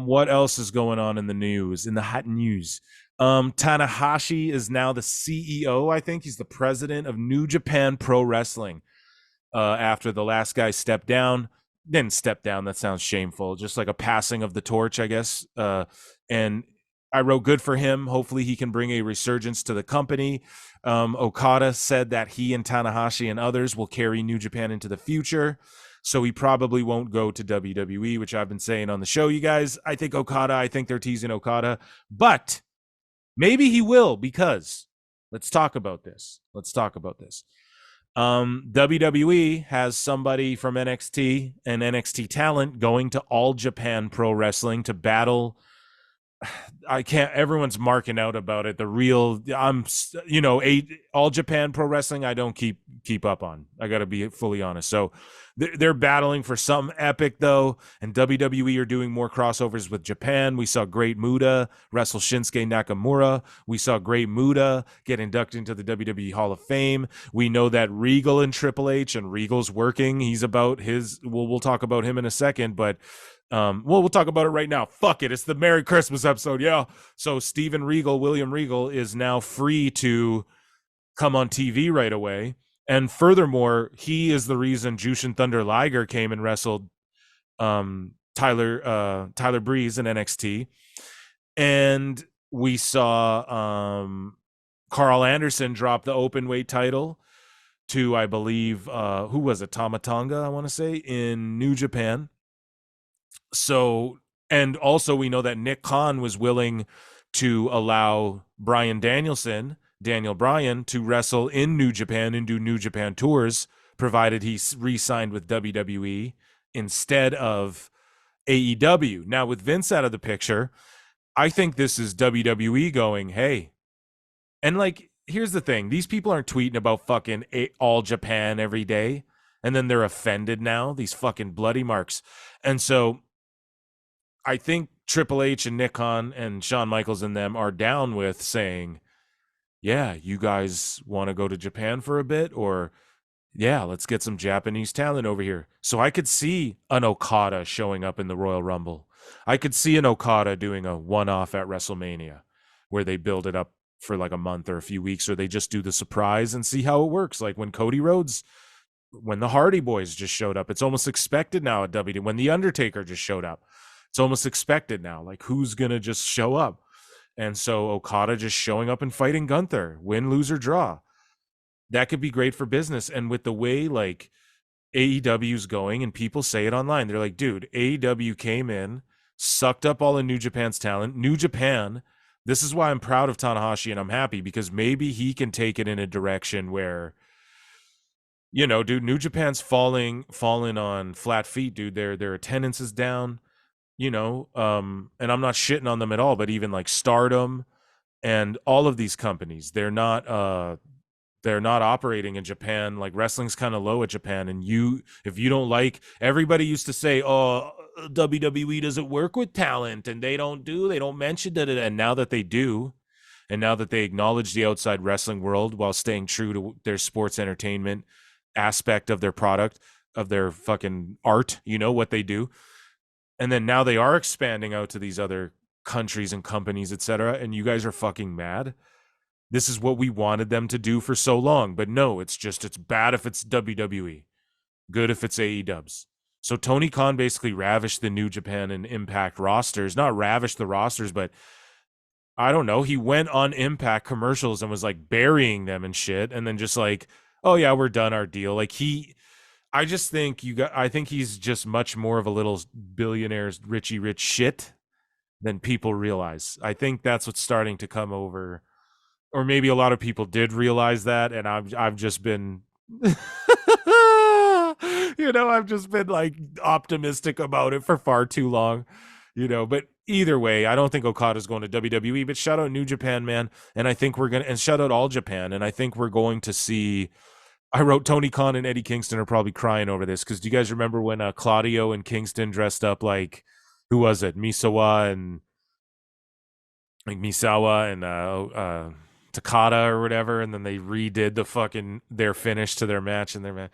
What else is going on in the news? In the hot news, Tanahashi is now the CEO. I think he's the president of New Japan Pro Wrestling. After the last guy stepped down, didn't step down. That sounds shameful. Just like a passing of the torch, I guess. And I wrote good for him. Hopefully he can bring a resurgence to the company. Okada said that he and Tanahashi and others will carry New Japan into the future. So he probably won't go to WWE, which I've been saying on the show, you guys. I think they're teasing Okada. But maybe he will, because let's talk about this. WWE has somebody from NXT and NXT talent going to All Japan Pro Wrestling to battle. Everyone's marking out about it. All Japan Pro Wrestling, I don't keep up on. I got to be fully honest. So they're battling for something epic, though, and WWE are doing more crossovers with Japan. We saw Great Muta wrestle Shinsuke Nakamura. We saw Great Muta get inducted into the WWE Hall of Fame. We know that Regal and Triple H, and Regal's working. He's about his. We'll talk about him in a second, but we'll talk about it right now. Fuck it. It's the Merry Christmas episode. Yeah. So William Regal is now free to come on TV right away. And furthermore, he is the reason Jushin Thunder Liger came and wrestled Tyler Breeze in NXT. And we saw Carl Anderson drop the open weight title to, I believe, who was it? Tama Tonga, I want to say, in New Japan. So, and also we know that Nick Khan was willing to allow Daniel Bryan, to wrestle in New Japan and do New Japan tours, provided he re-signed with WWE instead of AEW. Now, with Vince out of the picture, I think this is WWE going, hey, and like, here's the thing. These people aren't tweeting about fucking All Japan every day, and then they're offended now, these fucking bloody marks. And so I think Triple H and Nick Khan and Shawn Michaels and them are down with saying, yeah, you guys want to go to Japan for a bit? Or, yeah, let's get some Japanese talent over here. So I could see an Okada showing up in the Royal Rumble. I could see an Okada doing a one-off at WrestleMania where they build it up for like a month or a few weeks, or they just do the surprise and see how it works. Like when the Hardy Boys just showed up. It's almost expected now at WWE. When The Undertaker just showed up, it's almost expected now. Like, who's going to just show up? And so Okada just showing up and fighting Gunther, win, lose, or draw. That could be great for business. And with the way like AEW's going, and people say it online, they're like, dude, AEW came in, sucked up all of New Japan's talent. New Japan, this is why I'm proud of Tanahashi, and I'm happy because maybe he can take it in a direction where, dude, New Japan's falling on flat feet, dude. Their attendance is down. And I'm not shitting on them at all, but even like Stardom and all of these companies, they're not operating in Japan. Like, wrestling's kind of low at Japan. And if you don't like, everybody used to say, oh, WWE doesn't work with talent and they don't mention that. And now that they do, and now that they acknowledge the outside wrestling world while staying true to their sports entertainment aspect of their product, of their fucking art, what they do. And then now they are expanding out to these other countries and companies, etc. And you guys are fucking mad. This is what we wanted them to do for so long. But no, it's bad if it's WWE. Good if it's AEWs. So Tony Khan basically ravished the New Japan and Impact rosters. Not ravished the rosters, but I don't know. He went on Impact commercials and was like burying them and shit. And then just like, oh yeah, we're done our deal. Like I just think I think he's just much more of a little billionaire's Richie Rich shit than people realize. I think that's what's starting to come over, or maybe a lot of people did realize that, and I've just been, I've just been like optimistic about it for far too long, But either way, I don't think Okada's going to WWE. But shout out New Japan, man, and I think and shout out All Japan, and I think we're going to see. I wrote Tony Khan and Eddie Kingston are probably crying over this, because do you guys remember when Claudio and Kingston dressed up like, who was it? Misawa and Takada or whatever, and then they redid their finish to their match and their match.